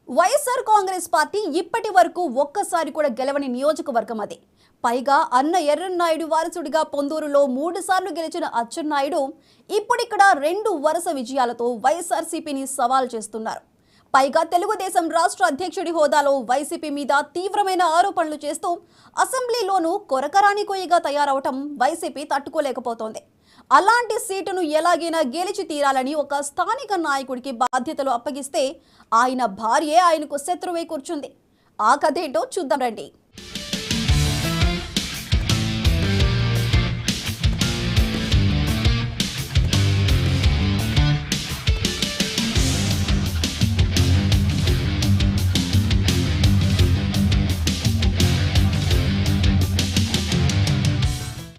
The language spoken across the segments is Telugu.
వైఎస్ఆర్ కాంగ్రెస్ పార్టీ ఇప్పటి వరకు ఒక్కసారి కూడా గెలవని నియోజకవర్గం అది. పైగా అన్న ఎర్రన్నాయుడు వారసుడిగా పొందూరులో 3 సార్లు గెలిచిన అచ్చెన్నాయుడు ఇప్పుడిక్కడ 2 వరుస విజయాలతో వైఎస్ఆర్సీపీని సవాల్ చేస్తున్నారు. పైగా తెలుగుదేశం రాష్ట్ర అధ్యక్షుడి హోదాలో వైసీపీ మీద తీవ్రమైన ఆరోపణలు చేస్తూ అసెంబ్లీలోనూ కొరకరాని కొయ్యగా తయారవటం వైసీపీ తట్టుకోలేకపోతోంది. అలాంటి సీటును ఎలాగైనా గెలిచి తీరాలని ఒక స్థానిక నాయకుడికి బాధ్యతలు అప్పగిస్తే ఆయన భార్యే ఆయనకు శత్రువై కూర్చుంది. ఆ కథ ఏంటో చూద్దాం రండి.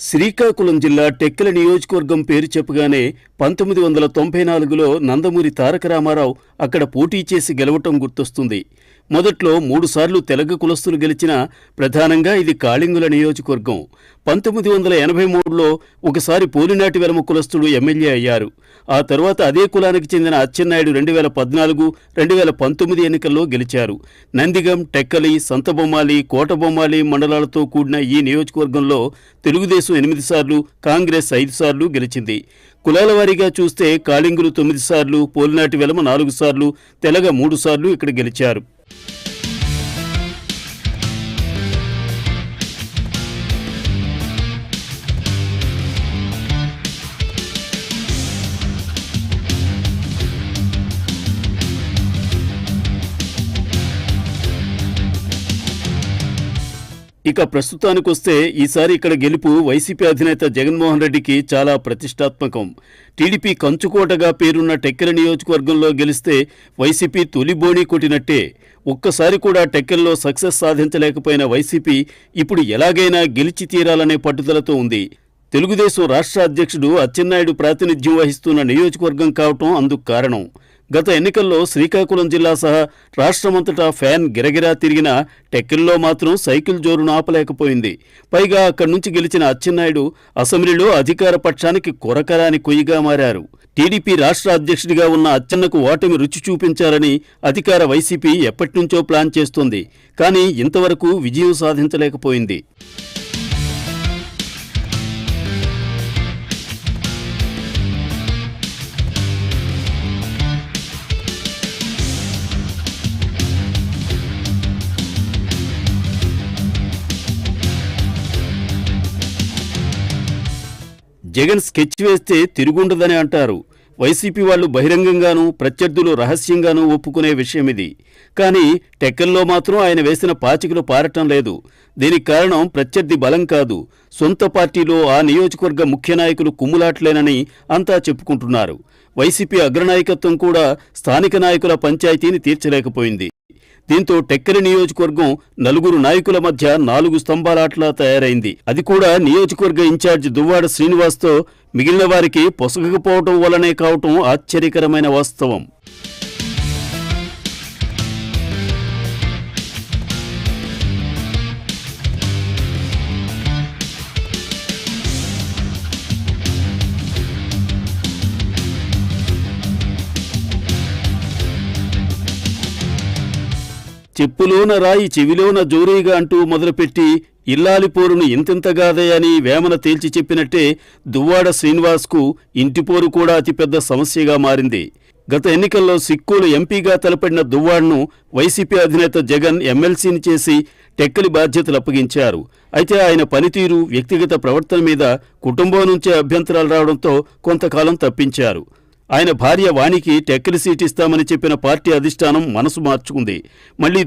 శ్రీకాకుళం జిల్లా టెక్కలి నియోజకవర్గం పేరు చెప్పగానే 1994లో నందమూరి తారక రామారావు అక్కడ పోటీ చేసి గెలవటం గుర్తొస్తుంది. మొదట్లో 3 సార్లు తెలగ కులస్తులు గెలిచినా ప్రధానంగా ఇది కాళింగుల నియోజకవర్గం. 1983లో ఒకసారి పోలినాటి వెలమ కులస్తుడు ఎమ్మెల్యే అయ్యారు. ఆ తర్వాత అదే కులానికి చెందిన అచ్చెన్నాయుడు 2014, 2019 ఎన్నికల్లో గెలిచారు. నందిగం, టెక్కలి, సంతబొమ్మాలి, కోటబొమ్మాలి మండలాలతో కూడిన ఈ నియోజకవర్గంలో తెలుగుదేశం 8 సార్లు, కాంగ్రెస్ 5 సార్లు గెలిచింది. కులాల వారీగా చూస్తే కాళింగులు 9 సార్లు, పోలినాటి వెలమ 4 సార్లు, తెలగ 3 సార్లు ఇక్కడ గెలిచారు. ఇక ప్రస్తుతానికొస్తే ఈసారి ఇక్కడ గెలుపు వైసీపీ అధినేత జగన్మోహన్ రెడ్డికి చాలా ప్రతిష్టాత్మకం. టీడీపీ కంచుకోటగా పేరున్న టెక్కలి నియోజకవర్గంలో గెలిస్తే వైసీపీ తొలి బోణీ కొట్టినట్టే. ఒక్కసారి కూడా టెక్కల్లో సక్సెస్ సాధించలేకపోయిన వైసీపీ ఇప్పుడు ఎలాగైనా గెలిచి తీరాలనే పట్టుదలతో ఉంది. తెలుగుదేశం రాష్ట్ర అధ్యక్షుడు అచ్చెన్నాయుడు ప్రాతినిధ్యం వహిస్తున్న నియోజకవర్గం కావటం అందుకు కారణం. గత ఎన్నికల్లో శ్రీకాకుళం జిల్లా సహా రాష్ట్రమంతటా ఫ్యాన్ గిరగిరా తిరిగిన టెక్కల్లో మాత్రం సైకిల్ జోరును ఆపలేకపోయింది. పైగా అక్కడి నుంచి గెలిచిన అచ్చెన్నాయుడు అసెంబ్లీలో అధికార పక్షానికి కొరకరాని కొయ్యిగా మారారు. టీడీపీ రాష్ట్ర అధ్యక్షుడిగా ఉన్న అచ్చెన్నకు ఓటమి రుచి చూపించాలని అధికార వైసీపీ ఎప్పటినుంచో ప్లాన్ చేస్తోంది. కానీ ఇంతవరకు విజయం సాధించలేకపోయింది. జగన్ స్కెచ్ వేస్తే తిరుగుండదని అంటారు. వైసీపీ వాళ్లు బహిరంగంగానూ, ప్రత్యర్థులు రహస్యంగానూ ఒప్పుకునే విషయం ఇది. కానీ టెక్కల్లో మాత్రం ఆయన వేసిన పాచికలు పారటం లేదు. దీనికి కారణం ప్రత్యర్థి బలం కాదు, సొంత పార్టీలో ఆ నియోజకవర్గ ముఖ్య నాయకులు కుమ్ములాట్లేనని అంతా చెప్పుకుంటున్నారు. వైసీపీ అగ్రనాయకత్వం కూడా స్థానిక నాయకుల పంచాయతీని తీర్చలేకపోయింది. దీంతో టెక్కలి నియోజకవర్గం 4 నాయకుల మధ్య 4 స్తంభాలాట్లా తయారైంది. అది కూడా నియోజకవర్గ ఇన్ఛార్జ్ దువ్వాడ శ్రీనివాస్తో మిగిలిన వారికి పొసగకపోవటం వల్లనే కావటం ఆశ్చర్యకరమైన వాస్తవం. చెప్పులోన రాయి చెవిలోన జోరీగా అంటూ మొదలుపెట్టి ఇల్లాలి పోరును ఇంతింతగాదే అని వేమన తేల్చి చెప్పినట్టే దువ్వాడ శ్రీనివాస్కు ఇంటిపోరు కూడా అతిపెద్ద సమస్యగా మారింది. గత ఎన్నికల్లో సిక్కులు ఎంపీగా తలపడిన దువ్వాడను వైసీపీ అధినేత జగన్ ఎమ్మెల్సీని చేసి టెక్కలి బాధ్యతలు అప్పగించారు. అయితే ఆయన పనితీరు, వ్యక్తిగత ప్రవర్తన మీద కుటుంబం నుంచే అభ్యంతరాలు రావడంతో కొంతకాలం తప్పించారు. ఆయన భార్య వాణికి టెక్కలి సీట్ ఇస్తామని చెప్పిన పార్టీ అధిష్టానం మనసు మార్చుకుంది. మళ్లీ